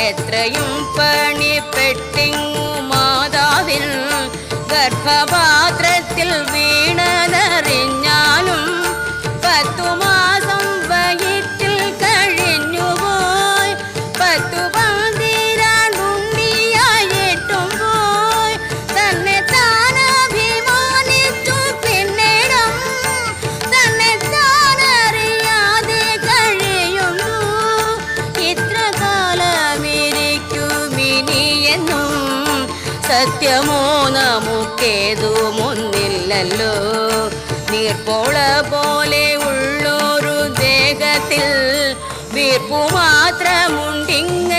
എത്രയും പണിപ്പെട്ടിങ്ങു മാതാവിൽ ഗർഭപാത്രത്തിൽ വീണതറിഞ്ഞാലും 10 മാസം വയറ്റിൽ കഴിഞ്ഞുപോയി 10 പന്തിരാണ്ടുണ്ണിയായിട്ടും പോയി തന്നെ താനഭിമാനിച്ചു പിന്നിടം തന്നെ താനറിയാതെ കഴിയുന്നു ഇത്ര കാലമിരിക്കുമിനിയെന്നും സത്യമോ നമുക്കേതുമൊന്നില്ലല്ലോ നീർപ്പോള പോലെ ഉള്ളൊരു ദേഹത്തിൽ വീർപ്പു മാത്രമുണ്ടിങ്ങ